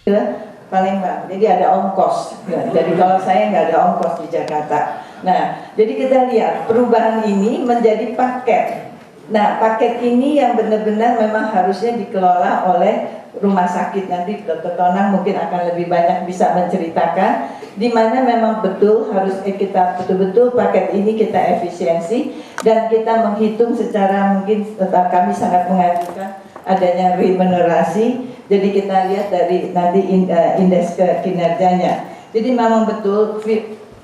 ke Palembang, jadi ada ongkos. Jadi kalau saya nggak ada ongkos di Jakarta. Nah, jadi kita lihat perubahan ini menjadi paket. Nah, paket ini yang benar-benar memang harusnya dikelola oleh rumah sakit. Nanti Dr. Tonang mungkin akan lebih banyak bisa menceritakan di mana memang betul harus kita betul-betul paket ini kita efisiensi dan kita menghitung secara mungkin kami sangat mengajukan adanya remunerasi. Jadi kita lihat dari nanti indeks kinerjanya. Jadi memang betul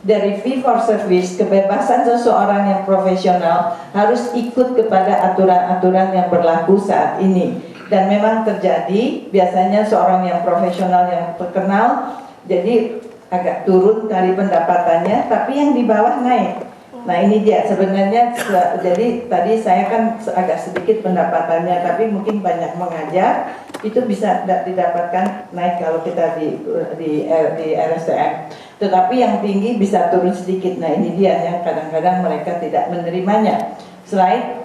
dari fee for service, kebebasan seseorang yang profesional harus ikut kepada aturan-aturan yang berlaku saat ini. Dan memang terjadi, biasanya seorang yang profesional yang terkenal, jadi agak turun dari pendapatannya, tapi yang di bawah naik. Nah ini dia sebenarnya, jadi tadi saya kan agak sedikit pendapatannya, tapi mungkin banyak mengajar, itu bisa didapatkan naik kalau kita di RSCM. Tetapi yang tinggi bisa turun sedikit. Nah ini dia yang kadang-kadang mereka tidak menerimanya. Selain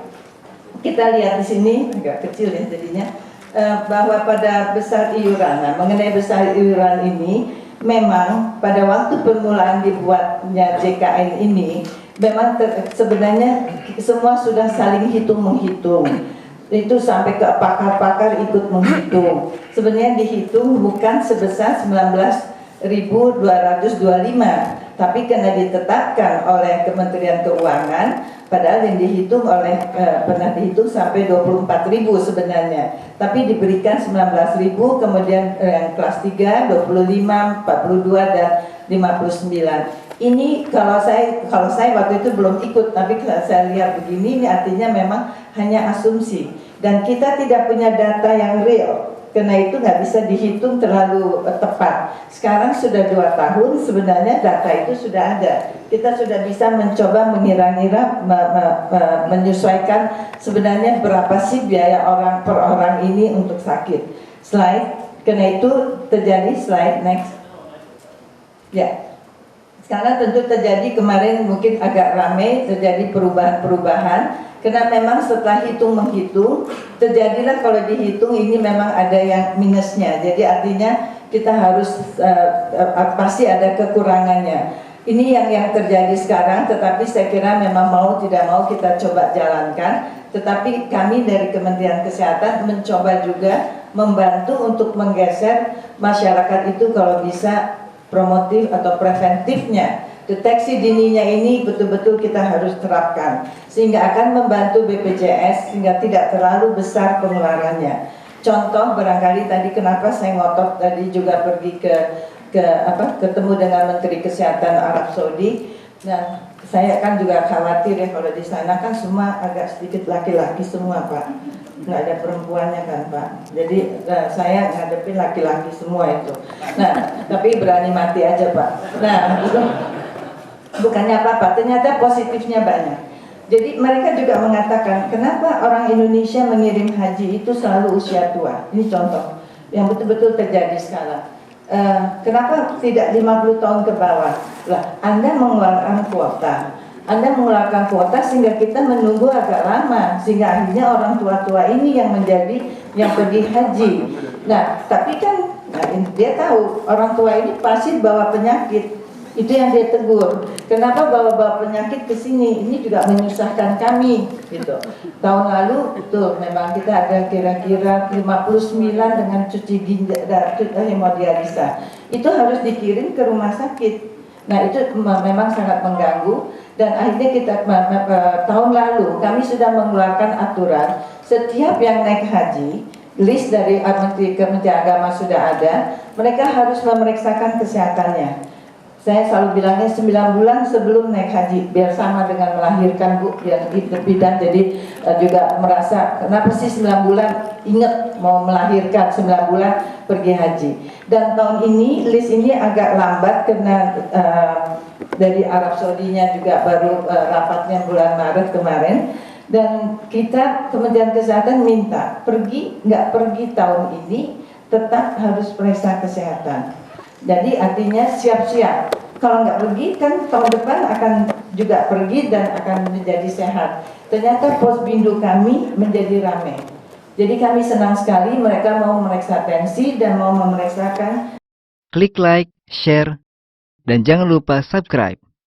kita lihat di sini agak kecil ya jadinya, bahwa pada besar iuran. Nah mengenai besar iuran ini, memang pada waktu permulaan dibuatnya JKN ini, memang sebenarnya semua sudah saling hitung-menghitung. Itu sampai ke pakar-pakar ikut menghitung. Sebenarnya dihitung bukan sebesar 19.225, tapi karena ditetapkan oleh Kementerian Keuangan, padahal yang dihitung oleh pernah dihitung sampai 24.000 sebenarnya, tapi diberikan 19.000, kemudian yang kelas 3 25, 42 dan 59. Ini kalau saya waktu itu belum ikut, tapi kalau saya lihat begini, ini artinya memang hanya asumsi dan kita tidak punya data yang real. Karena itu nggak bisa dihitung terlalu tepat. Sekarang sudah 2 tahun, sebenarnya data itu sudah ada. Kita sudah bisa mencoba mengira-ngira, menyesuaikan sebenarnya berapa sih biaya orang per orang ini untuk sakit. Slide, karena itu terjadi slide next. Ya. Karena tentu terjadi kemarin mungkin agak ramai, terjadi perubahan-perubahan. Karena memang setelah hitung-menghitung, terjadilah kalau dihitung ini memang ada yang minusnya. Jadi artinya kita harus pasti ada kekurangannya. Ini yang terjadi sekarang, tetapi saya kira memang mau tidak mau kita coba jalankan. Tetapi kami dari Kementerian Kesehatan mencoba juga membantu untuk menggeser masyarakat itu kalau bisa promotif atau preventifnya, deteksi dininya ini betul-betul kita harus terapkan sehingga akan membantu BPJS sehingga tidak terlalu besar pengeluarannya. Contoh barangkali tadi kenapa saya ngotot tadi juga pergi ketemu dengan Menteri Kesehatan Arab Saudi. Nah, saya kan juga khawatir ya kalau di sana kan semua agak sedikit laki-laki semua Pak, nggak ada perempuannya kan Pak. Jadi saya ngadepin laki-laki semua itu. Nah, tapi berani mati aja Pak. Nah, itu bukannya apa-apa, ternyata positifnya banyak. Jadi mereka juga mengatakan kenapa orang Indonesia mengirim haji itu selalu usia tua. Ini contoh yang betul-betul terjadi sekarang. Kenapa tidak 50 tahun ke bawah? Lah, Anda mengeluarkan kuota sehingga kita menunggu agak lama sehingga akhirnya orang tua-tua ini yang menjadi yang pergi haji. Nah, tapi kan dia tahu orang tua ini pasti bawa penyakit. Itu yang dia tegur. Kenapa bawa-bawa penyakit ke sini? Ini juga menyusahkan kami, gitu. Tahun lalu betul, memang kita ada kira-kira 59 dengan cuci ginjal, hemodialisa. Itu harus dikirim ke rumah sakit. Nah itu memang sangat mengganggu. Dan akhirnya kita tahun lalu kami sudah mengeluarkan aturan setiap yang naik haji, list dari Kementerian Agama sudah ada, mereka harus memeriksakan kesehatannya. Saya selalu bilangnya 9 bulan sebelum naik haji, biar sama dengan melahirkan Bu, biar bidan jadi juga merasa kenapa sih 9 bulan ingat mau melahirkan 9 bulan pergi haji. Dan tahun ini list ini agak lambat karena dari Arab Saudinya juga baru rapatnya bulan Maret kemarin. Dan kita Kementerian Kesehatan minta nggak pergi tahun ini tetap harus periksa kesehatan. Jadi artinya siap-siap. Kalau nggak pergi kan tahun depan akan juga pergi dan akan menjadi sehat. Ternyata Posbindu kami menjadi ramai. Jadi kami senang sekali mereka mau memeriksa tensi dan mau memeriksakan. Klik like, share, dan jangan lupa subscribe.